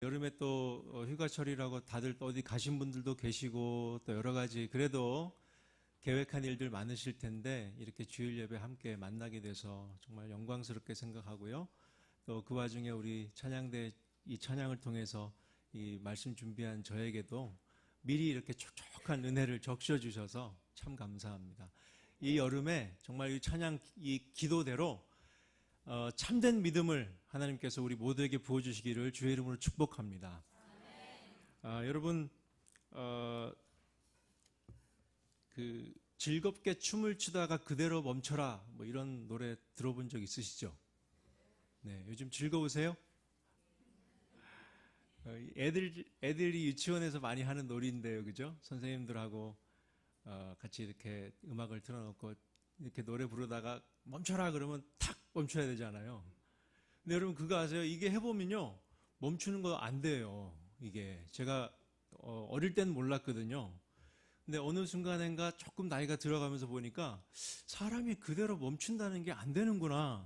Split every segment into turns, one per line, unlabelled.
여름에 또 휴가철이라고 다들 또 어디 가신 분들도 계시고 또 여러 가지 그래도 계획한 일들 많으실 텐데 이렇게 주일 예배 함께 만나게 돼서 정말 영광스럽게 생각하고요. 또 그 와중에 우리 찬양대 이 찬양을 통해서 이 말씀 준비한 저에게도 미리 이렇게 촉촉한 은혜를 적셔 주셔서 참 감사합니다. 이 여름에 정말 이 찬양 이 기도대로 참된 믿음을 하나님께서 우리 모두에게 부어주시기를 주의 이름으로 축복합니다. 여러분 그 즐겁게 춤을 추다가 그대로 멈춰라 뭐 이런 노래 들어본 적 있으시죠? 네, 요즘 즐거우세요? 애들이 유치원에서 많이 하는 놀이인데요, 그죠? 선생님들하고 같이 이렇게 음악을 틀어놓고 이렇게 노래 부르다가 멈춰라 그러면 탁 멈춰야 되잖아요. 근데 여러분 그거 아세요? 이게 해보면요 멈추는 거 안 돼요. 이게 제가 어릴 땐 몰랐거든요. 근데 어느 순간인가 조금 나이가 들어가면서 보니까 사람이 그대로 멈춘다는 게 안 되는구나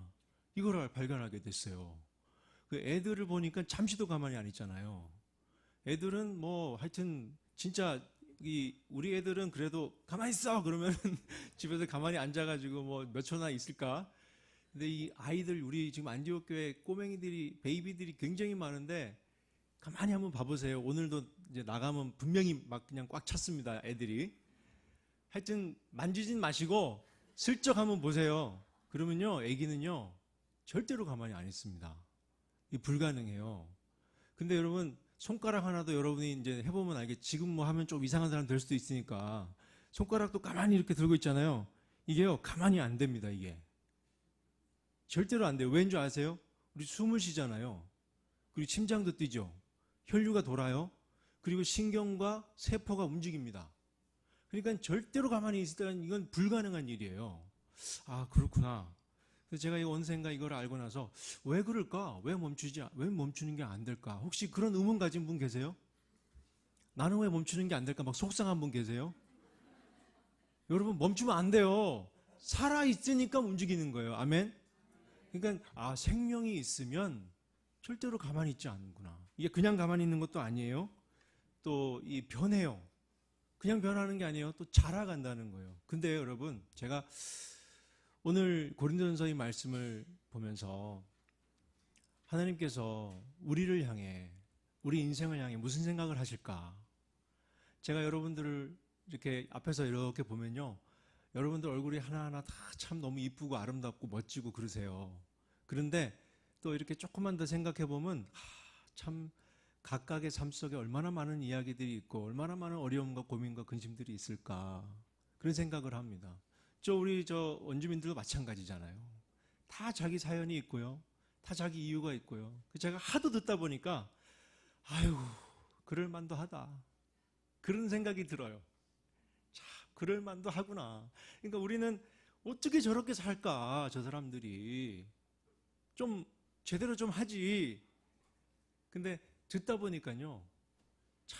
이걸 발견하게 됐어요. 그 애들을 보니까 잠시도 가만히 안 있잖아요. 애들은 뭐 하여튼 진짜 우리 애들은 그래도 가만히 있어 그러면 집에서 가만히 앉아가지고 뭐 몇 초나 있을까. 근데 이 아이들 우리 지금 안디옥 교회 꼬맹이들이 베이비들이 굉장히 많은데 가만히 한번 봐보세요. 오늘도 이제 나가면 분명히 막 그냥 꽉 찼습니다. 애들이. 하여튼 만지진 마시고 슬쩍 한번 보세요. 그러면요 애기는요 절대로 가만히 안 있습니다. 이 불가능해요. 근데 여러분 손가락 하나도 여러분이 이제 해보면 알겠. 지금 뭐 하면 좀 이상한 사람 될 수도 있으니까 손가락도 가만히 이렇게 들고 있잖아요. 이게요 가만히 안 됩니다. 이게 절대로 안 돼요. 왠 줄 아세요? 우리 숨을 쉬잖아요. 그리고 심장도 뛰죠. 혈류가 돌아요. 그리고 신경과 세포가 움직입니다. 그러니까 절대로 가만히 있을 때는 이건 불가능한 일이에요. 아 그렇구나. 그래서 제가 이 언젠가 이걸 알고 나서 왜 그럴까? 왜 멈추는 게 안 될까? 혹시 그런 의문 가진 분 계세요? 나는 왜 멈추는 게 안 될까? 막 속상한 분 계세요? 여러분 멈추면 안 돼요. 살아 있으니까 움직이는 거예요. 아멘. 그러니까 생명이 있으면 절대로 가만히 있지 않는구나. 이게 그냥 가만히 있는 것도 아니에요. 또 이 변해요. 그냥 변하는 게 아니에요. 또 자라간다는 거예요. 근데 여러분 제가 오늘 고린도전서의 말씀을 보면서 하나님께서 우리를 향해 우리 인생을 향해 무슨 생각을 하실까? 제가 여러분들을 이렇게 앞에서 이렇게 보면요. 여러분들 얼굴이 하나하나 다 참 너무 이쁘고 아름답고 멋지고 그러세요. 그런데 또 이렇게 조금만 더 생각해 보면 참 각각의 삶 속에 얼마나 많은 이야기들이 있고 얼마나 많은 어려움과 고민과 근심들이 있을까 그런 생각을 합니다. 우리 원주민들도 마찬가지잖아요. 다 자기 사연이 있고요. 다 자기 이유가 있고요. 제가 하도 듣다 보니까 아유 그럴 만도 하다 그런 생각이 들어요. 참 그럴 만도 하구나. 그러니까 우리는 어떻게 저렇게 살까? 저 사람들이 좀 제대로 좀 하지. 근데 듣다 보니까요 참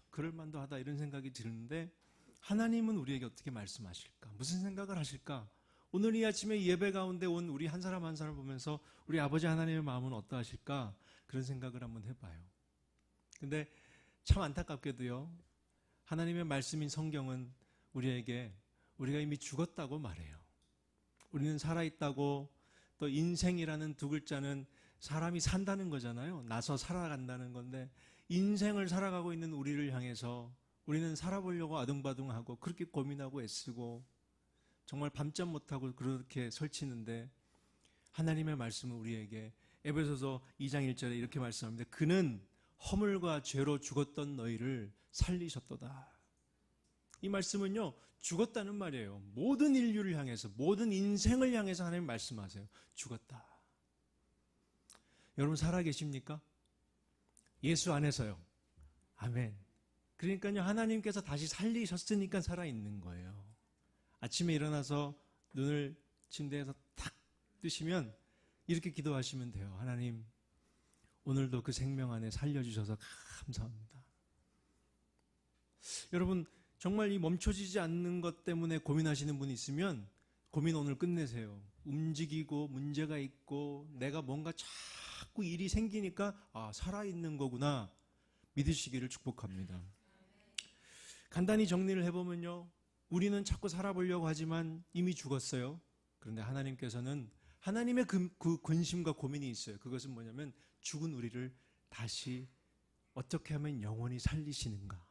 그럴 만도 하다 이런 생각이 드는데 하나님은 우리에게 어떻게 말씀하실까? 무슨 생각을 하실까? 오늘 이 아침에 예배 가운데 온 우리 한 사람 한 사람 보면서 우리 아버지 하나님의 마음은 어떠하실까? 그런 생각을 한번 해봐요. 근데 참 안타깝게도요 하나님의 말씀인 성경은 우리에게 우리가 이미 죽었다고 말해요. 우리는 살아있다고. 또 인생이라는 두 글자는 사람이 산다는 거잖아요. 나서 살아간다는 건데 인생을 살아가고 있는 우리를 향해서 우리는 살아보려고 아둥바둥하고 그렇게 고민하고 애쓰고 정말 밤잠 못하고 그렇게 설치는데 하나님의 말씀은 우리에게 에베소서 2장 1절에 이렇게 말씀합니다. 그는 허물과 죄로 죽었던 너희를 살리셨도다. 이 말씀은요 죽었다는 말이에요. 모든 인류를 향해서 모든 인생을 향해서 하나님 말씀하세요. 죽었다. 여러분 살아계십니까? 예수 안에서요. 아멘. 그러니까요 하나님께서 다시 살리셨으니까 살아있는 거예요. 아침에 일어나서 눈을 침대에서 탁 뜨시면 이렇게 기도하시면 돼요. 하나님 오늘도 그 생명 안에 살려주셔서 감사합니다. 여러분 정말 이 멈춰지지 않는 것 때문에 고민하시는 분이 있으면 고민 오늘 끝내세요. 움직이고 문제가 있고 내가 뭔가 자꾸 일이 생기니까 살아있는 거구나 믿으시기를 축복합니다. 간단히 정리를 해보면요, 우리는 자꾸 살아보려고 하지만 이미 죽었어요. 그런데 하나님께서는 하나님의 그 근심과 고민이 있어요. 그것은 뭐냐면 죽은 우리를 다시 어떻게 하면 영원히 살리시는가.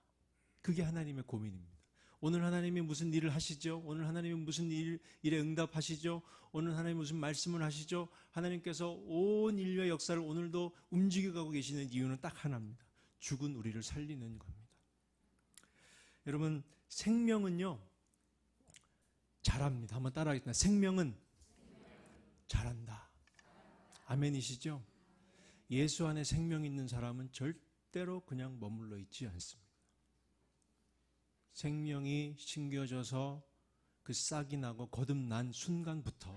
그게 하나님의 고민입니다. 오늘 하나님이 무슨 일을 하시죠? 오늘 하나님이 무슨 일에 응답하시죠? 오늘 하나님이 무슨 말씀을 하시죠? 하나님께서 온 인류의 역사를 오늘도 움직여가고 계시는 이유는 딱 하나입니다. 죽은 우리를 살리는 겁니다. 여러분, 생명은요 잘합니다. 한번 따라하겠습니다. 생명은 잘한다. 아멘이시죠? 예수 안에 생명이 있는 사람은 절대로 그냥 머물러 있지 않습니다. 생명이 심겨져서 그 싹이 나고 거듭난 순간부터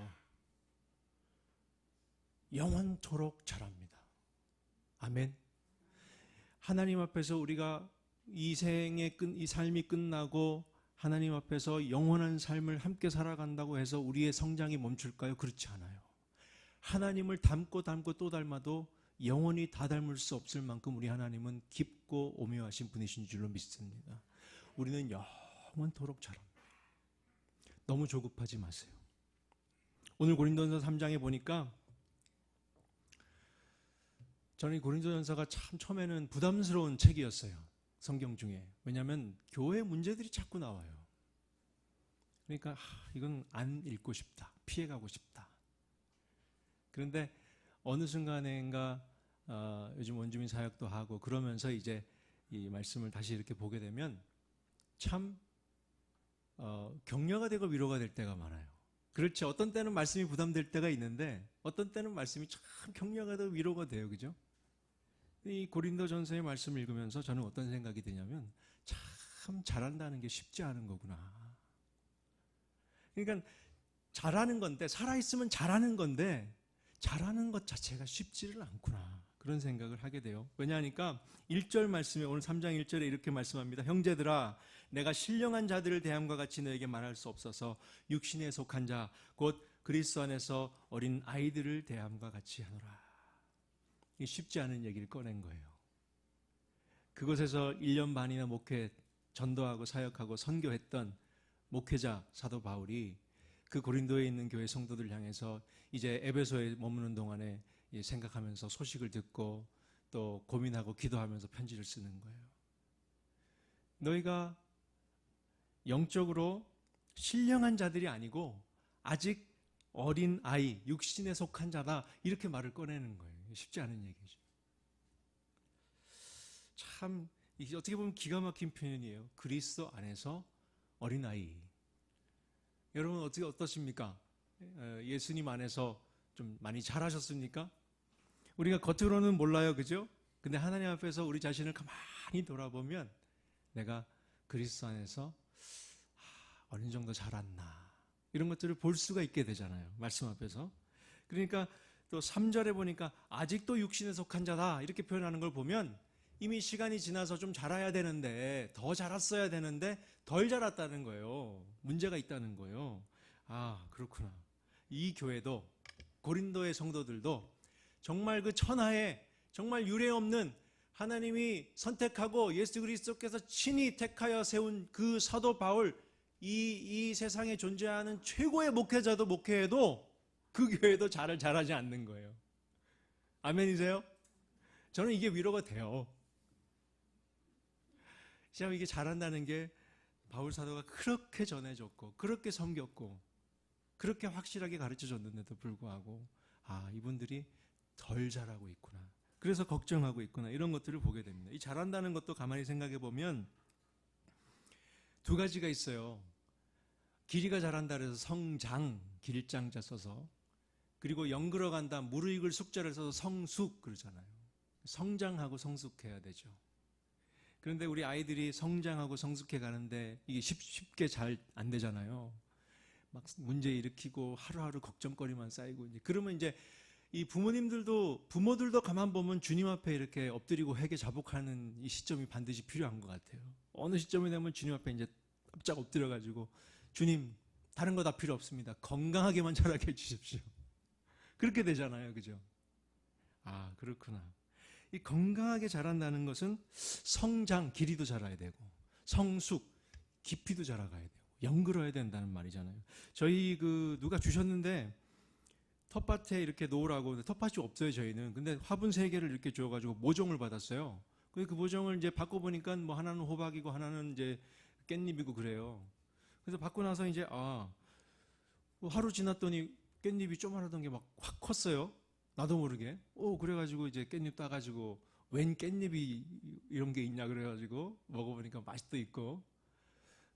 영원토록 자랍니다. 아멘. 하나님 앞에서 우리가 이 삶이 끝나고 하나님 앞에서 영원한 삶을 함께 살아간다고 해서 우리의 성장이 멈출까요? 그렇지 않아요. 하나님을 닮고 또 닮아도 영원히 다 닮을 수 없을 만큼 우리 하나님은 깊고 오묘하신 분이신 줄로 믿습니다. 우리는 영원토록 자랍니다. 너무 조급하지 마세요. 오늘 고린도전서 3장에 보니까 저는 이 고린도전서가 참 처음에는 부담스러운 책이었어요. 성경 중에. 왜냐하면 교회 문제들이 자꾸 나와요. 그러니까 이건 안 읽고 싶다. 피해가고 싶다. 그런데 어느 순간인가 요즘 원주민 사역도 하고 그러면서 이제 이 말씀을 다시 이렇게 보게 되면 참 격려가 되고 위로가 될 때가 많아요. 그렇죠. 어떤 때는 말씀이 부담될 때가 있는데 어떤 때는 말씀이 참 격려가 되고 위로가 돼요. 그죠? 이 고린도전서의 말씀을 읽으면서 저는 어떤 생각이 드냐면 참 잘한다는 게 쉽지 않은 거구나. 그러니까 잘하는 건데 살아있으면 잘하는 건데 잘하는 것 자체가 쉽지를 않구나. 그런 생각을 하게 돼요. 왜냐하니까 1절 말씀에 오늘 3장 1절에 이렇게 말씀합니다. 형제들아 내가 신령한 자들을 대함과 같이 너에게 말할 수 없어서 육신에 속한 자 곧 그리스도 안에서 어린 아이들을 대함과 같이 하노라. 쉽지 않은 얘기를 꺼낸 거예요. 그곳에서 1년 반이나 목회, 전도하고 사역하고 선교했던 목회자 사도 바울이 그 고린도에 있는 교회 성도들 향해서 이제 에베소에 머무는 동안에 생각하면서 소식을 듣고 또 고민하고 기도하면서 편지를 쓰는 거예요. 너희가 영적으로 신령한 자들이 아니고 아직 어린 아이, 육신에 속한 자다 이렇게 말을 꺼내는 거예요. 쉽지 않은 얘기죠. 참 이게 어떻게 보면 기가 막힌 표현이에요. 그리스도 안에서 어린아이. 여러분 어떠십니까? 예수님 안에서 좀 많이 잘하셨습니까? 우리가 겉으로는 몰라요. 그죠? 근데 하나님 앞에서 우리 자신을 가만히 돌아보면 내가 그리스도 안에서 어느 정도 자랐나 이런 것들을 볼 수가 있게 되잖아요. 말씀 앞에서. 그러니까 또 3절에 보니까 아직도 육신에 속한 자다 이렇게 표현하는 걸 보면 이미 시간이 지나서 좀 자라야 되는데 더 자랐어야 되는데 덜 자랐다는 거예요. 문제가 있다는 거예요. 그렇구나. 이 교회도 고린도의 성도들도 정말 그 천하에 정말 유례없는 하나님이 선택하고 예수 그리스도께서 친히 택하여 세운 그 사도 바울 이 세상에 존재하는 최고의 목회자도 목회해도 그 교회도 잘하지 않는 거예요. 아멘이세요? 저는 이게 위로가 돼요. 참 이게 잘한다는 게 바울 사도가 그렇게 전해줬고 그렇게 섬겼고 그렇게 확실하게 가르쳐줬는데도 불구하고 이분들이 덜 잘하고 있구나. 그래서 걱정하고 있구나. 이런 것들을 보게 됩니다. 이 잘한다는 것도 가만히 생각해 보면 두 가지가 있어요. 길이가 자란다 그래서 성장, 길장자 써서 그리고 영글어간다, 무르익을 숙자를 써서 성숙 그러잖아요. 성장하고 성숙해야 되죠. 그런데 우리 아이들이 성장하고 성숙해 가는데 이게 쉽게 잘 안 되잖아요. 막 문제 일으키고 하루하루 걱정거리만 쌓이고 그러면 이제 이 부모들도 가만 보면 주님 앞에 이렇게 엎드리고 회개 자복하는 이 시점이 반드시 필요한 것 같아요. 어느 시점이 되면 주님 앞에 이제 깜짝 엎드려가지고 주님 다른 거 다 필요 없습니다. 건강하게만 자라게 해주십시오. 그렇게 되잖아요. 그죠? 아, 그렇구나. 이 건강하게 자란다는 것은 성장, 길이도 자라야 되고, 성숙, 깊이도 자라가야 되고, 연그러야 된다는 말이잖아요. 저희 누가 주셨는데, 텃밭에 이렇게 놓으라고. 근데 텃밭이 없어요, 저희는. 근데 화분 3개를 이렇게 줘가지고 모종을 받았어요. 그 모종을 이제 바꿔보니까 뭐 하나는 호박이고 하나는 이제 깻잎이고 그래요. 그래서 받고 나서 이제, 뭐 하루 지났더니 깻잎이 조그마하던 게 막 확 컸어요. 나도 모르게. 그래가지고 이제 깻잎 따가지고 웬 깻잎이 이런 게 있냐 그래가지고 먹어보니까 맛도 있고.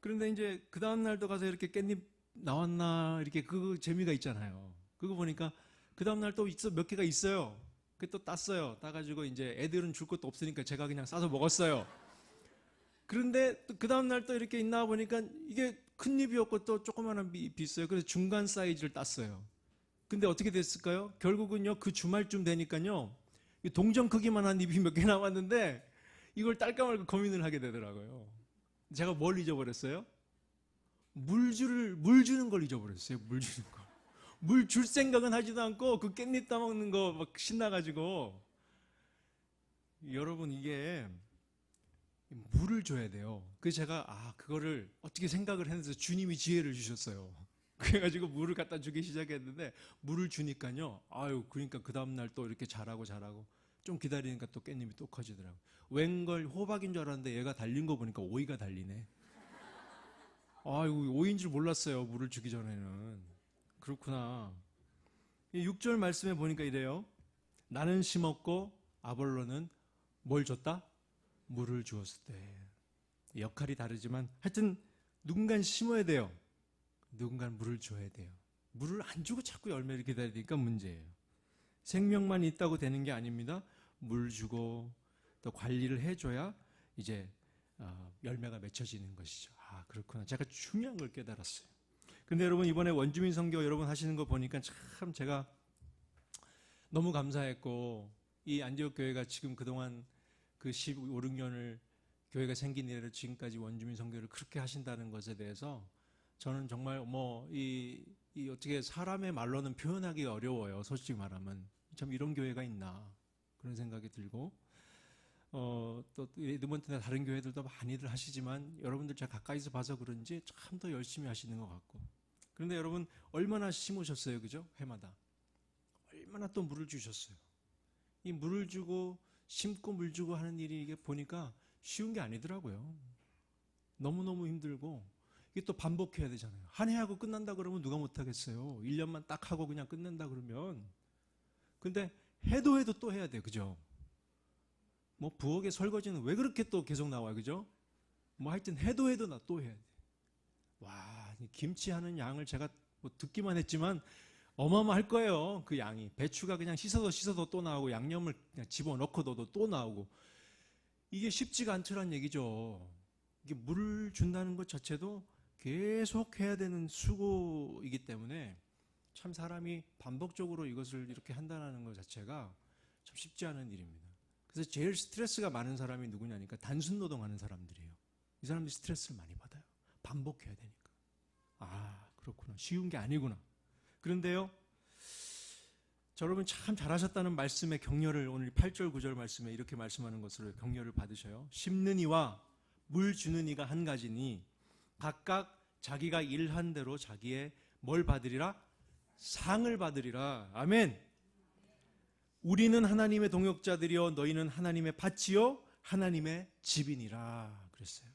그런데 이제 그 다음날도 가서 이렇게 깻잎 나왔나 이렇게 그 재미가 있잖아요. 그거 보니까 그 다음날 또 몇 개가 있어요. 그 또 땄어요. 따가지고 이제 애들은 줄 것도 없으니까 제가 그냥 싸서 먹었어요. 그런데 그 다음날 또 이렇게 있나 보니까 이게 큰 잎이었고 또 조그마한 잎이 있어요. 그래서 중간 사이즈를 땄어요. 근데 어떻게 됐을까요? 결국은요, 그 주말쯤 되니까요, 동전 크기만한 잎이 몇 개 남았는데 이걸 딸까 말까 고민을 하게 되더라고요. 제가 뭘 잊어버렸어요? 물 주는 걸 잊어버렸어요. 물 주는 거. 물 줄 생각은 하지도 않고 그 깻잎 따먹는 거 막 신나가지고. 여러분, 이게 물을 줘야 돼요. 그래서 제가 그거를 어떻게 생각을 했는데 주님이 지혜를 주셨어요. 그래가지고 물을 갖다 주기 시작했는데 물을 주니까요. 그러니까 그 다음날 또 이렇게 자라고 좀 기다리니까 또 깻잎이 또 커지더라고요. 웬걸 호박인 줄 알았는데 얘가 달린 거 보니까 오이가 달리네. 오이인 줄 몰랐어요. 물을 주기 전에는. 그렇구나. 6절 말씀에 보니까 이래요. 나는 심었고 아볼로는 뭘 줬다? 물을 주었을 때. 역할이 다르지만 하여튼 누군가는 심어야 돼요. 누군가는 물을 줘야 돼요. 물을 안 주고 자꾸 열매를 기다리니까 문제예요. 생명만 있다고 되는 게 아닙니다. 물 주고 또 관리를 해줘야 이제 열매가 맺혀지는 것이죠. 그렇구나. 제가 중요한 걸 깨달았어요. 근데 여러분, 이번에 원주민 선교 여러분 하시는 거 보니까 참 제가 너무 감사했고, 이 안디옥 교회가 지금 그동안 그 15, 16년을 교회가 생긴 이래로 지금까지 원주민 선교를 그렇게 하신다는 것에 대해서 저는 정말 이 어떻게 사람의 말로는 표현하기 어려워요. 솔직히 말하면. 참 이런 교회가 있나 그런 생각이 들고, 또 에드먼튼이나 다른 교회들도 많이들 하시지만 여러분들 제가 가까이서 봐서 그런지 참 더 열심히 하시는 것 같고. 그런데 여러분, 얼마나 심으셨어요, 그죠? 해마다 얼마나 또 물을 주셨어요. 이 물을 주고 심고 물 주고 하는 일이 이게 보니까 쉬운 게 아니더라고요. 너무너무 힘들고 이게 또 반복해야 되잖아요. 한 해 하고 끝난다 그러면 누가 못하겠어요. 1년만 딱 하고 그냥 끝낸다 그러면. 근데 해도 또 해야 돼요. 그죠? 뭐 부엌의 설거지는 왜 그렇게 또 계속 나와요. 그죠? 뭐 하여튼 해도 나 또 해야 돼. 와, 김치 하는 양을 제가 뭐 듣기만 했지만 어마어마할 거예요. 그 양이. 배추가 그냥 씻어도 또 나오고 양념을 그냥 집어넣고도 또 나오고. 이게 쉽지가 않더란 얘기죠. 이게 물을 준다는 것 자체도 계속 해야 되는 수고이기 때문에 참 사람이 반복적으로 이것을 이렇게 한다는 것 자체가 참 쉽지 않은 일입니다. 그래서 제일 스트레스가 많은 사람이 누구냐니까 단순 노동하는 사람들이에요. 이 사람들이 스트레스를 많이 받아요. 반복해야 되니까. 그렇구나. 쉬운 게 아니구나. 그런데요, 여러분 참 잘하셨다는 말씀의 격려를 오늘 8절 9절 말씀에 이렇게 말씀하는 것으로 격려를 받으셔요. 심는 이와 물 주는 이가 한 가지니 각각 자기가 일한 대로 자기의 뭘 받으리라? 상을 받으리라. 아멘. 우리는 하나님의 동역자들이요 너희는 하나님의 밭이요 하나님의 집이니라 그랬어요.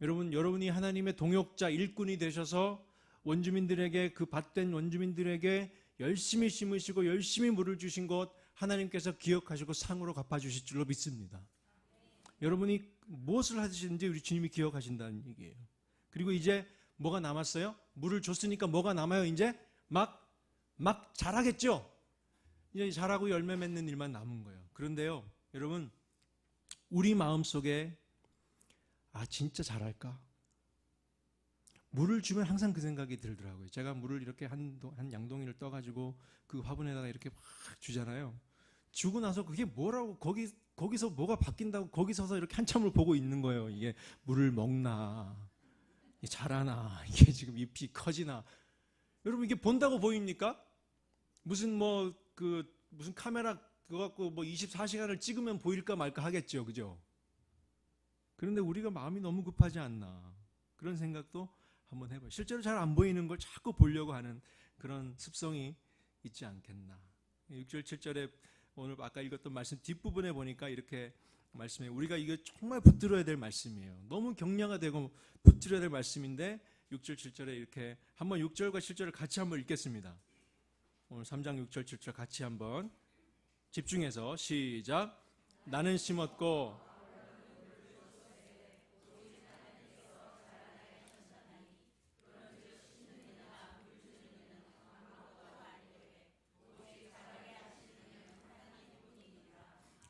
여러분이 하나님의 동역자 일꾼이 되셔서 원주민들에게, 그 밭된 원주민들에게 열심히 심으시고 열심히 물을 주신 것 하나님께서 기억하시고 상으로 갚아주실 줄로 믿습니다. 여러분이 무엇을 하시는지 우리 주님이 기억하신다는 얘기예요. 그리고 이제 뭐가 남았어요? 물을 줬으니까 뭐가 남아요? 이제 막 자라겠죠? 이제 자라고 열매 맺는 일만 남은 거예요. 그런데요, 여러분, 우리 마음속에 진짜 잘할까? 물을 주면 항상 그 생각이 들더라고요. 제가 물을 이렇게 한 양동이를 떠가지고 그 화분에다가 이렇게 막 주잖아요. 주고 나서 그게 뭐라고 거기서 뭐가 바뀐다고 거기 서서 이렇게 한참을 보고 있는 거예요. 이게 물을 먹나? 자라나, 이게 지금 잎이 커지나. 여러분, 이게 본다고 보입니까? 무슨 무슨 카메라 그거 갖고 24시간을 찍으면 보일까 말까 하겠죠. 그죠? 그런데 우리가 마음이 너무 급하지 않나. 그런 생각도 한번 해봐요. 실제로 잘 안 보이는 걸 자꾸 보려고 하는 그런 습성이 있지 않겠나. 6절, 7절에 오늘 아까 읽었던 말씀 뒷부분에 보니까 이렇게 말씀해. 우리가 이거 정말 붙들어야 될 말씀이에요. 너무 격려가 되고 붙들어야 될 말씀인데 6절, 7절에 이렇게 한번 6절과 7절을 같이 한번 읽겠습니다. 오늘 3장 6절, 7절 같이 한번 집중해서 시작. 나는 심었고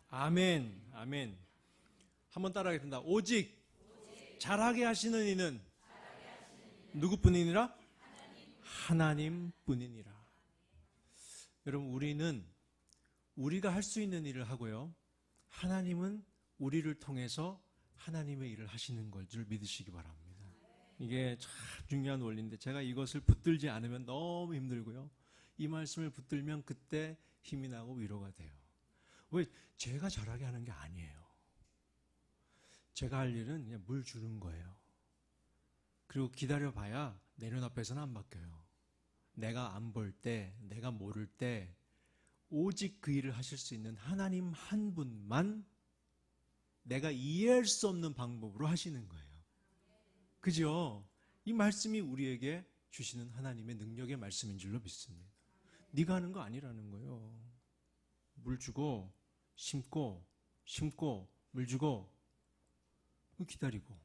아멘, 아멘. 한번 따라하겠습니다. 오직 잘하게 하시는 이는 누구뿐이니라? 하나님뿐이니라. 여러분, 우리는 우리가 할 수 있는 일을 하고요, 하나님은 우리를 통해서 하나님의 일을 하시는 걸 줄 믿으시기 바랍니다. 이게 참 중요한 원리인데 제가 이것을 붙들지 않으면 너무 힘들고요, 이 말씀을 붙들면 그때 힘이 나고 위로가 돼요. 왜? 제가 잘하게 하는 게 아니에요. 제가 할 일은 그냥 물 주는 거예요. 그리고 기다려봐야 내 눈앞에서는 안 바뀌어요. 내가 안 볼 때, 내가 모를 때 오직 그 일을 하실 수 있는 하나님 한 분만 내가 이해할 수 없는 방법으로 하시는 거예요. 그죠? 이 말씀이 우리에게 주시는 하나님의 능력의 말씀인 줄로 믿습니다. 네가 하는 거 아니라는 거예요. 물 주고 심고 물 주고 기다리고,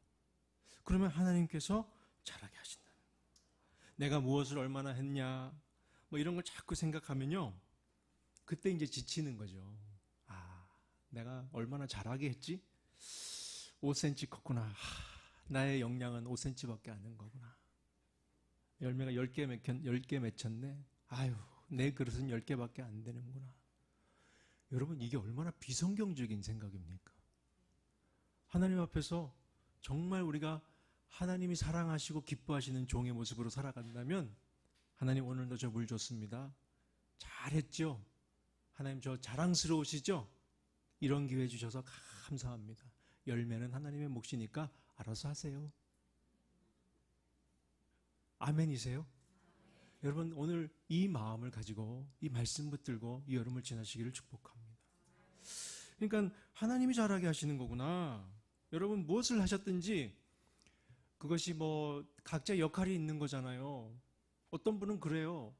그러면 하나님께서 자라게 하신다. 내가 무엇을 얼마나 했냐 이런 걸 자꾸 생각하면요, 그때 이제 지치는 거죠. 아, 내가 얼마나 잘하게 했지? 5cm 컸구나. 나의 역량은 5cm밖에 안 된 거구나. 열매가 10개 맺혔네. 아유, 내 그릇은 10개밖에 안 되는구나. 여러분, 이게 얼마나 비성경적인 생각입니까? 하나님 앞에서 정말 우리가 하나님이 사랑하시고 기뻐하시는 종의 모습으로 살아간다면, 하나님 오늘도 저 물 줬습니다. 잘했죠? 하나님 저 자랑스러우시죠? 이런 기회 주셔서 감사합니다. 열매는 하나님의 몫이니까 알아서 하세요. 아멘이세요? 여러분, 오늘 이 마음을 가지고 이 말씀 붙들고 이 여름을 지나시기를 축복합니다. 그러니까 하나님이 잘하게 하시는 거구나. 여러분, 무엇을 하셨든지 그것이 각자 역할이 있는 거잖아요. 어떤 분은 그래요.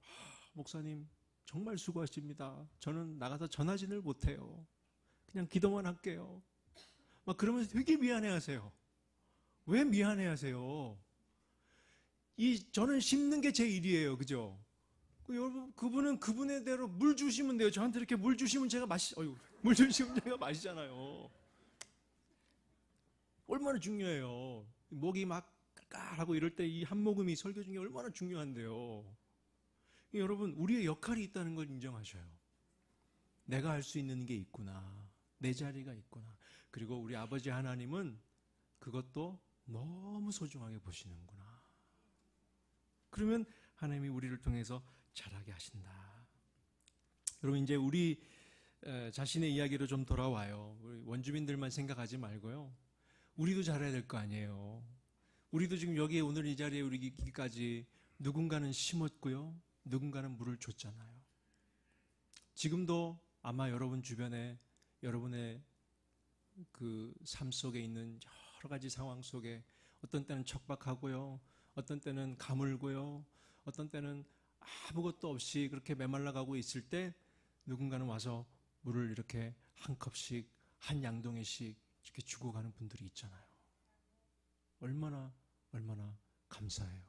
목사님 정말 수고하십니다. 저는 나가서 전하지를 못해요. 그냥 기도만 할게요. 그러면서 되게 미안해하세요. 왜 미안해하세요? 저는 심는 게 제 일이에요. 그죠? 여러분, 그분은 그분의 대로 물 주시면 돼요. 저한테 이렇게 물 주시면 제가 물 주시면 제가 마시잖아요. 얼마나 중요해요. 목이 막 깔깔하고 이럴 때 이 한 모금이 설교 중에 얼마나 중요한데요. 여러분, 우리의 역할이 있다는 걸 인정하셔요. 내가 할 수 있는 게 있구나. 내 자리가 있구나. 그리고 우리 아버지 하나님은 그것도 너무 소중하게 보시는구나. 그러면 하나님이 우리를 통해서 잘하게 하신다. 여러분, 이제 우리 자신의 이야기로 좀 돌아와요. 우리 원주민들만 생각하지 말고요, 우리도 잘해야 될 거 아니에요. 우리도 지금 여기에 오늘 이 자리에 우리기까지 누군가는 심었고요, 누군가는 물을 줬잖아요. 지금도 아마 여러분 주변에 여러분의 그 삶 속에 있는 여러 가지 상황 속에 어떤 때는 척박하고요, 어떤 때는 가물고요, 어떤 때는 아무것도 없이 그렇게 메말라가고 있을 때 누군가는 와서 물을 이렇게 한 컵씩, 한 양동이씩 이렇게 주고 가는 분들이 있잖아요. 얼마나 감사해요.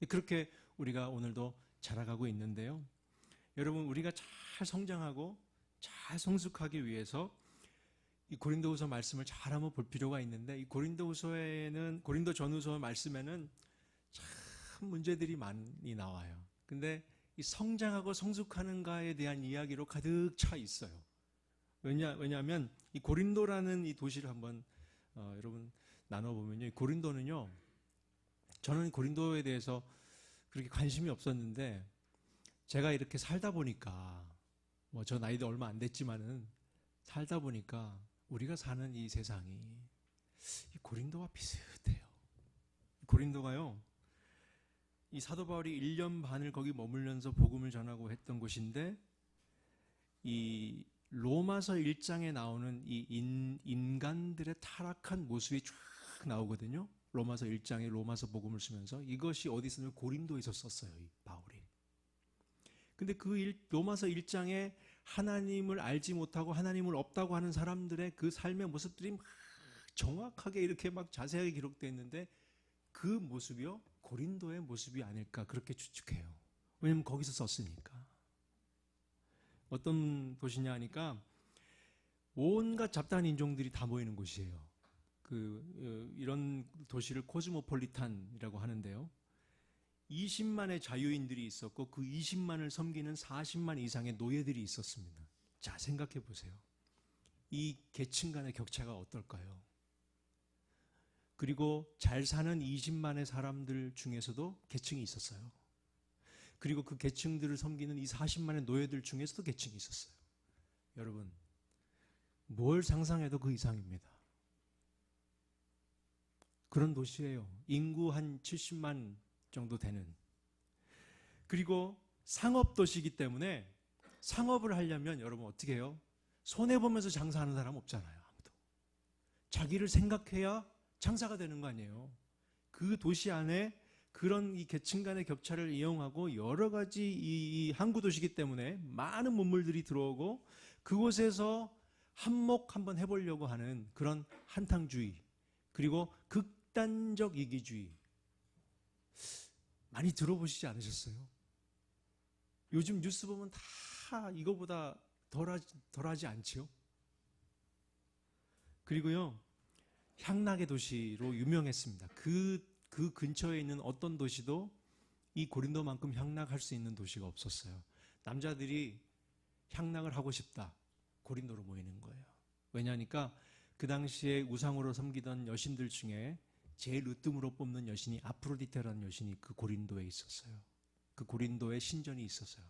그렇게 우리가 오늘도 자라가고 있는데요. 여러분, 우리가 잘 성장하고 잘 성숙하기 위해서 이 고린도후서 말씀을 잘 한번 볼 필요가 있는데, 이 고린도 전후서 말씀에는 참 문제들이 많이 나와요. 근데 이 성장하고 성숙하는가에 대한 이야기로 가득 차 있어요. 왜냐하면 이 고린도라는 이 도시를 한번 여러분 나눠보면요, 이 고린도는요 저는 고린도에 대해서 그렇게 관심이 없었는데 제가 이렇게 살다 보니까 뭐 저 나이도 얼마 안 됐지만은 살다 보니까 우리가 사는 이 세상이 이 고린도와 비슷해요. 고린도가요, 이 사도 바울이 1년 반을 거기 머물면서 복음을 전하고 했던 곳인데, 이 로마서 1장에 나오는 이 인간들의 타락한 모습이 쫙 나오거든요. 로마서 1장에 로마서 복음을 쓰면서 이것이 어디 있었냐면 고린도에서 썼어요, 이 바울이. 근데 그 로마서 1장에 하나님을 알지 못하고 하나님을 없다고 하는 사람들의 그 삶의 모습들이 막 정확하게 이렇게 막 자세하게 기록되어 있는데 그 모습이요, 고린도의 모습이 아닐까 그렇게 추측해요. 왜냐면 거기서 썼으니까. 어떤 도시냐 하니까 온갖 잡다한 인종들이 다 모이는 곳이에요. 이런 도시를 코스모폴리탄이라고 하는데요. 20만의 자유인들이 있었고 그 20만을 섬기는 40만 이상의 노예들이 있었습니다. 자, 생각해 보세요. 이 계층 간의 격차가 어떨까요? 그리고 잘 사는 20만의 사람들 중에서도 계층이 있었어요. 그리고 그 계층들을 섬기는 이 40만의 노예들 중에서도 계층이 있었어요. 여러분, 뭘 상상해도 그 이상입니다. 그런 도시예요. 인구 한 70만 정도 되는. 그리고 상업도시이기 때문에 상업을 하려면 여러분 어떻게 해요? 손해보면서 장사하는 사람 없잖아요. 아무도. 자기를 생각해야 장사가 되는 거 아니에요. 그 도시 안에 그런 이 계층 간의 격차를 이용하고 여러 가지 이 항구 도시이기 때문에 많은 문물들이 들어오고 그곳에서 한몫 한번 해보려고 하는 그런 한탕주의, 그리고 극단적 이기주의 많이 들어보시지 않으셨어요? 요즘 뉴스 보면 다 이거보다 덜하지 않지요? 그리고요, 향락의 도시로 유명했습니다. 그 근처에 있는 어떤 도시도 이 고린도만큼 향락할 수 있는 도시가 없었어요. 남자들이 향락을 하고 싶다, 고린도로 모이는 거예요. 왜냐하니까 그 당시에 우상으로 섬기던 여신들 중에 제일 으뜸으로 뽑는 여신이 아프로디테라는 여신이 그 고린도에 있었어요. 그 고린도에 신전이 있었어요.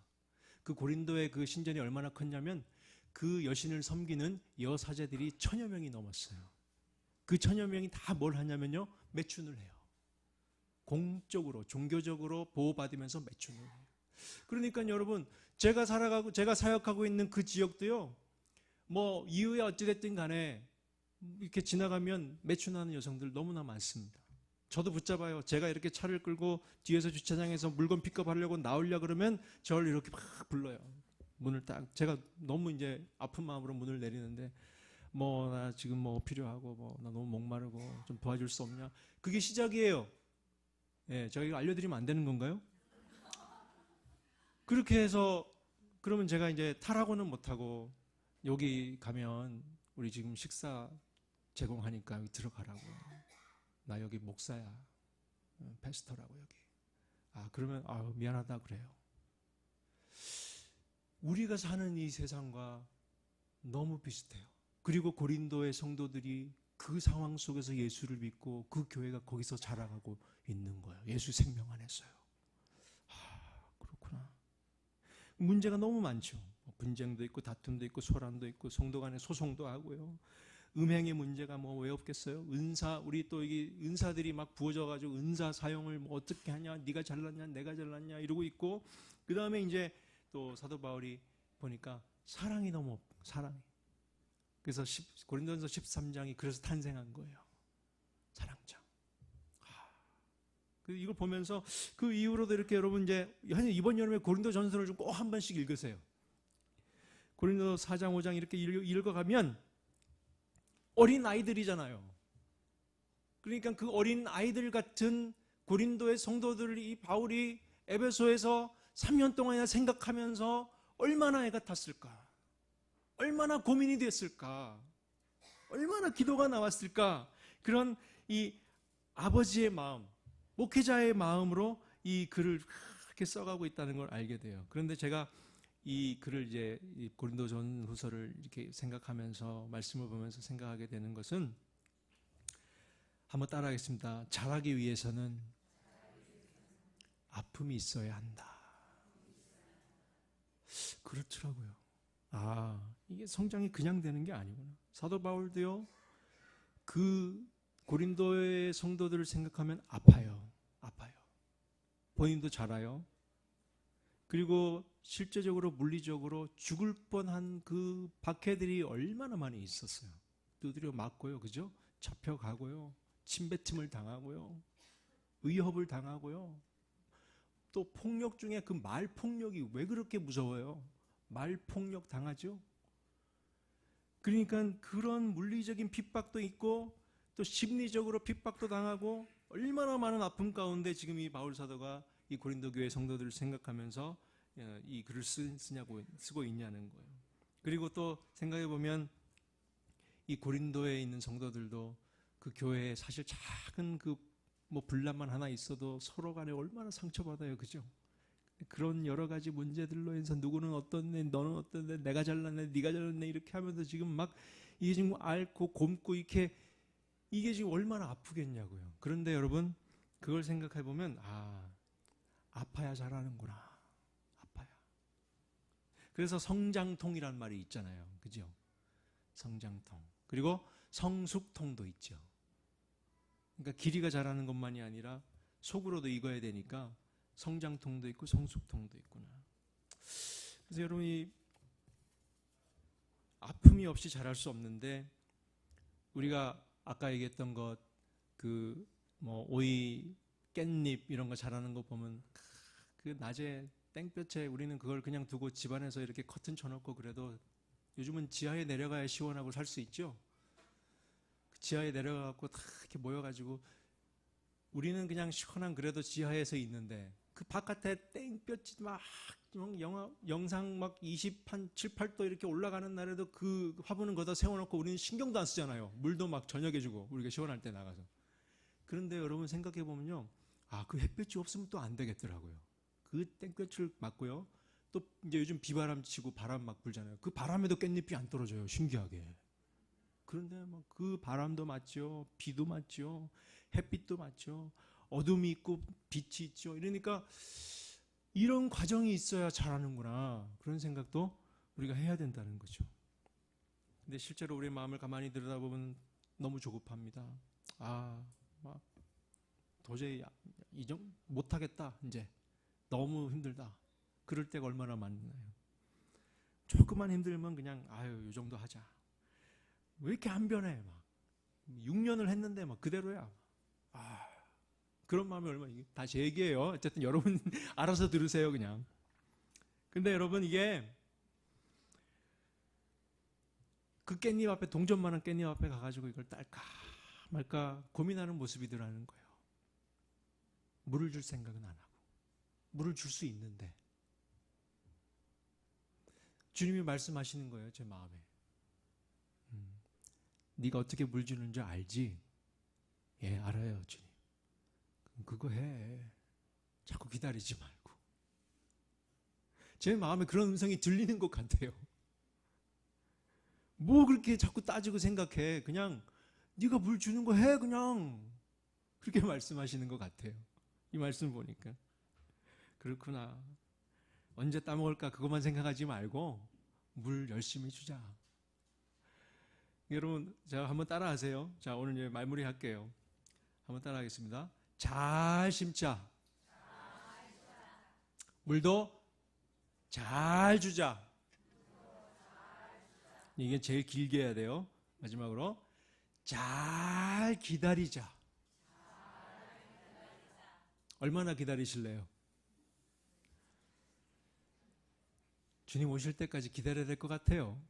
그 고린도의 그 신전이 얼마나 컸냐면 그 여신을 섬기는 여사제들이 1000여 명이 넘었어요. 그 1000여 명이 다 뭘 하냐면요, 매춘을 해요. 공적으로, 종교적으로 보호받으면서 매춘을 해요. 그러니까 여러분, 제가 사역하고 있는 그 지역도요, 뭐 이유에 어찌됐든 간에 이렇게 지나가면 매춘하는 여성들 너무나 많습니다. 저도 붙잡아요. 제가 이렇게 차를 끌고 뒤에서 주차장에서 물건 픽업하려고 나오려 그러면 저를 이렇게 막 불러요. 문을 딱, 제가 너무 이제 아픈 마음으로 문을 내리는데, 뭐 나 지금 뭐 필요하고, 뭐 나 너무 목마르고 좀 도와줄 수 없냐. 그게 시작이에요. 예, 제가 이거 알려드리면 안 되는 건가요? 그렇게 해서 그러면 제가 이제 타라고는 못하고, 여기 가면 우리 지금 식사 제공하니까 여기 들어가라고. 나 여기 목사야, 패스터라고 여기. 아, 그러면 미안하다 그래요. 우리가 사는 이 세상과 너무 비슷해요. 그리고 고린도의 성도들이 그 상황 속에서 예수를 믿고 그 교회가 거기서 자라가고 있는 거예요. 예수 생명 안에서요. 그렇구나. 문제가 너무 많죠. 분쟁도 있고 다툼도 있고 소란도 있고 성도 간에 소송도 하고요. 음행의 문제가 뭐 왜 없겠어요? 우리 또 이 은사들이 막 부어져가지고 은사 사용을 뭐 어떻게 하냐, 네가 잘났냐, 내가 잘났냐 이러고 있고, 그 다음에 이제 또 사도 바울이 보니까 사랑이 너무 없고, 사랑이. 그래서 고린도전서 13장이 그래서 탄생한 거예요. 사랑장. 이걸 보면서 그 이후로도 이렇게 여러분 이제 이번 여름에 고린도전서를 좀 꼭 한 번씩 읽으세요. 고린도 4장 5장 이렇게 읽어가면 어린 아이들이잖아요. 그러니까 그 어린 아이들 같은 고린도의 성도들을 이 바울이 에베소에서 3년 동안이나 생각하면서 얼마나 애가 탔을까, 얼마나 고민이 됐을까, 얼마나 기도가 나왔을까, 그런 이 아버지의 마음, 목회자의 마음으로 이 글을 그렇게 써가고 있다는 걸 알게 돼요. 그런데 제가 이 글을 이제 고린도전후서를 이렇게 생각하면서 말씀을 보면서 생각하게 되는 것은, 한번 따라하겠습니다. 잘하기 위해서는 아픔이 있어야 한다. 그렇더라고요. 아, 이게 성장이 그냥 되는 게 아니구나. 사도 바울도요, 그 고린도의 성도들을 생각하면 아파요. 아파요. 본인도 잘 알아요. 그리고 실제적으로 물리적으로 죽을 뻔한 그 박해들이 얼마나 많이 있었어요. 두드려 맞고요. 그죠? 잡혀가고요. 침뱉음을 당하고요. 위협을 당하고요. 또 폭력 중에 그 말폭력이 왜 그렇게 무서워요? 말폭력 당하죠? 그러니까 그런 물리적인 핍박도 있고 또 심리적으로 핍박도 당하고 얼마나 많은 아픔 가운데 지금 이 바울 사도가 이 고린도 교회 성도들을 생각하면서 이 글을 쓰고 있냐는 거예요. 그리고 또 생각해 보면 이 고린도에 있는 성도들도 그 교회에 사실 작은 그 뭐 분란만 하나 있어도 서로 간에 얼마나 상처받아요. 그죠? 그런 여러 가지 문제들로 해서 누구는 어떻네, 너는 어떻네, 내가 잘났네, 네가 잘났네 이렇게 하면서 지금 막 이게 지금 앓고 곪고 이게 지금 얼마나 아프겠냐고요. 그런데 여러분 그걸 생각해 보면 아파야 잘하는구나. 아파야. 그래서 성장통이란 말이 있잖아요. 그죠? 성장통. 그리고 성숙통도 있죠. 그러니까 길이가 자라는 것만이 아니라 속으로도 익어야 되니까 성장통도 있고 성숙통도 있구나. 그래서 여러분이 아픔이 없이 자랄 수 없는데 우리가 아까 얘기했던 것 그 뭐 오이 깻잎 이런 거 자라는 거 보면 그 낮에 땡볕에 우리는 그걸 그냥 두고 집안에서 이렇게 커튼 쳐놓고 그래도 요즘은 지하에 내려가야 시원하고 살 수 있죠. 지하에 내려가고 다 이렇게 모여가지고 우리는 그냥 시원한 그래도 지하에서 있는데 그 바깥에 땡볕이 막 영상 막 7, 8도 이렇게 올라가는 날에도 그 화분은 거기다 세워놓고 우리는 신경도 안 쓰잖아요. 물도 막 저녁에 주고 우리가 시원할 때 나가서. 그런데 여러분 생각해 보면요, 그 햇볕이 없으면 또 안 되겠더라고요. 그 땡볕을 맞고요. 또 이제 요즘 비바람 치고 바람 막 불잖아요. 그 바람에도 깻잎이 안 떨어져요. 신기하게. 그런데 뭐 그 바람도 맞죠, 비도 맞죠, 햇빛도 맞죠, 어둠이 있고 빛이 있죠. 이러니까 이런 과정이 있어야 잘하는구나 그런 생각도 우리가 해야 된다는 거죠. 근데 실제로 우리의 마음을 가만히 들여다보면 너무 조급합니다. 막 도저히 못하겠다. 이제 너무 힘들다. 그럴 때가 얼마나 많나요? 조금만 힘들면 그냥 이 정도 하자. 왜 이렇게 안 변해? 막 6년을 했는데 막 그대로야. 그런 마음이 얼마나 다 제 얘기예요. 어쨌든 여러분 알아서 들으세요 그냥. 근데 여러분 이게 그 깻잎 앞에 동전만한 깻잎 앞에 가가지고 이걸 딸까 말까 고민하는 모습이더라는 거예요. 물을 줄 생각은 안 하고 물을 줄 수 있는데 주님이 말씀하시는 거예요. 제 마음에 네가 어떻게 물 주는 줄 알지? 예, 알아요 주님. 그거 해. 자꾸 기다리지 말고. 제 마음에 그런 음성이 들리는 것 같아요. 뭐 그렇게 자꾸 따지고 생각해. 그냥 네가 물 주는 거 해 그냥. 그렇게 말씀하시는 것 같아요. 이 말씀 보니까. 그렇구나. 언제 따먹을까 그것만 생각하지 말고 물 열심히 주자. 여러분 자 한번 따라하세요. 자 오늘 이제 말무리 할게요. 한번 따라하겠습니다. 잘 심자. 물도 잘 주자. 이게 제일 길게 해야 돼요. 마지막으로 잘 기다리자. 얼마나 기다리실래요? 주님 오실 때까지 기다려야 될 것 같아요.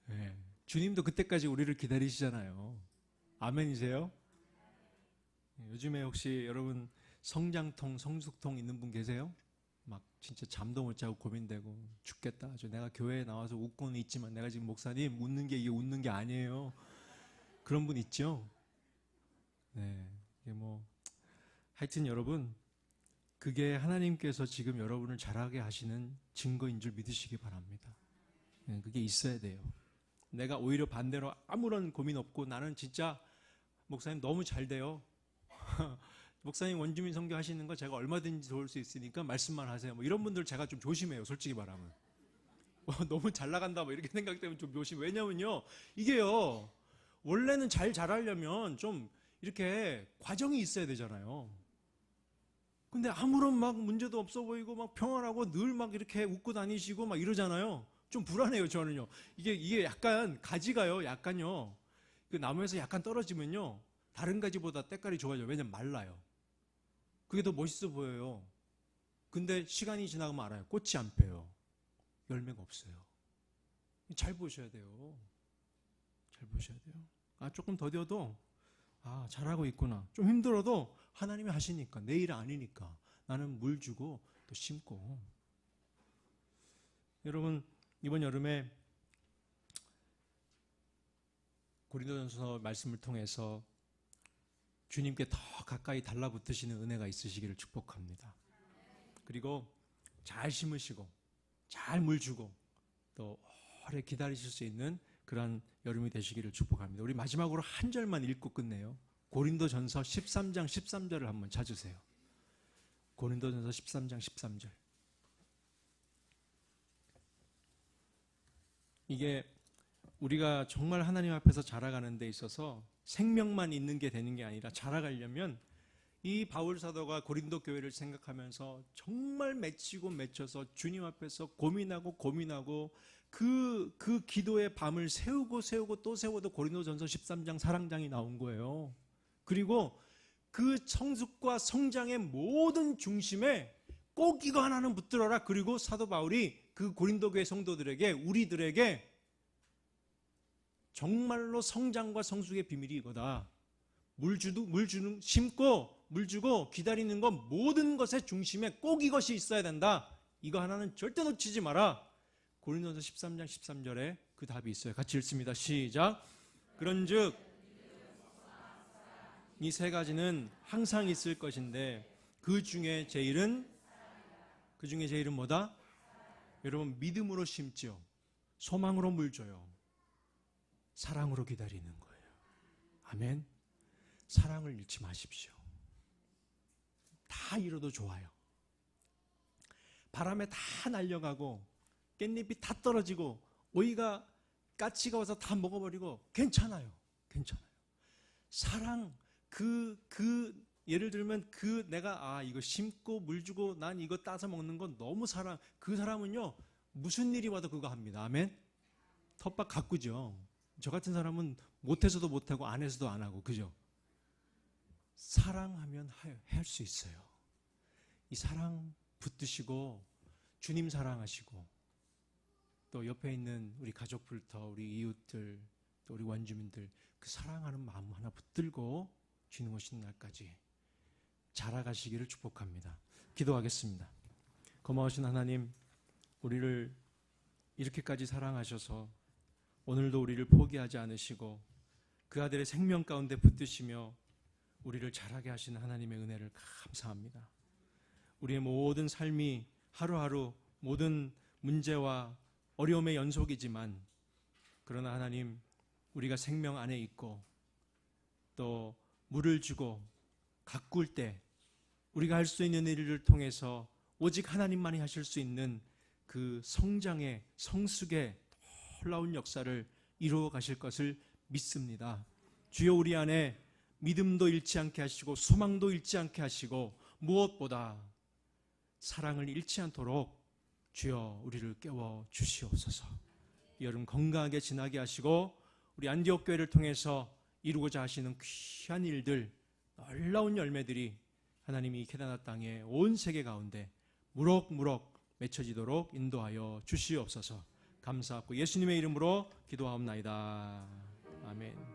네. 주님도 그때까지 우리를 기다리시잖아요. 아멘이세요? 요즘에 혹시 여러분 성장통, 성숙통 있는 분 계세요? 막 진짜 잠도 못 자고 고민되고 죽겠다. 내가 교회에 나와서 웃고는 있지만 내가 지금 목사님 웃는 게 이게 웃는 게 아니에요. 그런 분 있죠? 네. 이게 하여튼 여러분 그게 하나님께서 지금 여러분을 자라게 하시는 증거인 줄 믿으시기 바랍니다. 네, 그게 있어야 돼요. 내가 오히려 반대로 아무런 고민 없고 나는 진짜 목사님 너무 잘 돼요. 목사님 원주민 선교 하시는 거 제가 얼마든지 도울 수 있으니까 말씀만 하세요. 뭐 이런 분들 제가 좀 조심해요. 솔직히 말하면. 너무 잘 나간다 뭐 이렇게 생각되면 좀 조심. 왜냐면요. 이게요. 원래는 잘 자라려면 좀 이렇게 과정이 있어야 되잖아요. 근데 아무런 막 문제도 없어 보이고 막 평안하고 늘 막 이렇게 웃고 다니시고 막 이러잖아요. 좀 불안해요, 저는요. 이게 약간 가지가요. 약간요. 그 나무에서 약간 떨어지면요. 다른 가지보다 때깔이 좋아져요. 왜냐면 말라요. 그게 더 멋있어 보여요. 근데 시간이 지나가면 알아요. 꽃이 안 펴요. 열매가 없어요. 잘 보셔야 돼요. 잘 보셔야 돼요. 조금 더뎌도 잘하고 있구나. 좀 힘들어도 하나님이 하시니까, 내 일 아니니까 나는 물 주고 또 심고. 여러분, 이번 여름에 고린도전서 말씀을 통해서 주님께 더 가까이 달라붙으시는 은혜가 있으시기를 축복합니다. 그리고 잘 심으시고 잘 물 주고 또 오래 기다리실 수 있는 그런 여름이 되시기를 축복합니다. 우리 마지막으로 한 절만 읽고 끝내요. 고린도전서 13장 13절을 한번 찾으세요. 고린도전서 13장 13절. 이게 우리가 정말 하나님 앞에서 자라가는 데 있어서 생명만 있는 게 되는 게 아니라 자라가려면 이 바울 사도가 고린도 교회를 생각하면서 정말 맺히고 맺혀서 주님 앞에서 고민하고 그 기도의 밤을 세우고 또 세워도 고린도전서 13장 사랑장이 나온 거예요. 그리고 그 성숙과 성장의 모든 중심에 꼭 이거 하나는 붙들어라. 그리고 사도 바울이 그 고린도 교회 성도들에게, 우리들에게 정말로 성장과 성숙의 비밀이 이거다. 심고 물 주고 기다리는 것, 모든 것의 중심에 꼭 이것이 있어야 된다. 이거 하나는 절대 놓치지 마라. 고린도전서 13장 13절에 그 답이 있어요. 같이 읽습니다. 시작. 그런즉 이 세 가지는 항상 있을 것인데 그 중에 제일은 뭐다? 여러분, 믿음으로 심죠. 소망으로 물 줘요. 사랑으로 기다리는 거예요. 아멘. 사랑을 잃지 마십시오. 다 잃어도 좋아요. 바람에 다 날려가고 깻잎이 다 떨어지고 오이가 까치가 와서 다 먹어버리고 괜찮아요. 사랑, 예를 들면 내가 이거 심고 물 주고 난 이거 따서 먹는 건 너무 사랑. 그 사람은요, 무슨 일이 와도 그거 합니다. 아멘. 텃밭 가꾸죠. 저 같은 사람은 못해서도 못하고 안 해서도 안 하고, 그죠? 사랑하면 할 수 있어요. 이 사랑 붙드시고 주님 사랑하시고 또 옆에 있는 우리 가족부터 우리 이웃들 또 우리 원주민들 그 사랑하는 마음 하나 붙들고 주님 오시는 날까지 자라가시기를 축복합니다. 기도하겠습니다. 고마우신 하나님, 우리를 이렇게까지 사랑하셔서 오늘도 우리를 포기하지 않으시고 그 아들의 생명 가운데 붙드시며 우리를 자라게 하시는 하나님의 은혜를 감사합니다. 우리의 모든 삶이 하루하루 모든 문제와 어려움의 연속이지만, 그러나 하나님, 우리가 생명 안에 있고 또 물을 주고 가꿀 때 우리가 할 수 있는 일을 통해서 오직 하나님만이 하실 수 있는 그 성장의 성숙의 놀라운 역사를 이루어 가실 것을 믿습니다. 주여, 우리 안에 믿음도 잃지 않게 하시고 소망도 잃지 않게 하시고 무엇보다 사랑을 잃지 않도록 주여 우리를 깨워 주시옵소서. 여름 건강하게 지나게 하시고 우리 안디옥 교회를 통해서 이루고자 하시는 귀한 일들, 놀라운 열매들이 하나님이 케다나 땅의 온 세계 가운데 무럭무럭 맺혀지도록 인도하여 주시옵소서. 감사하고 예수님의 이름으로 기도하옵나이다. 아멘.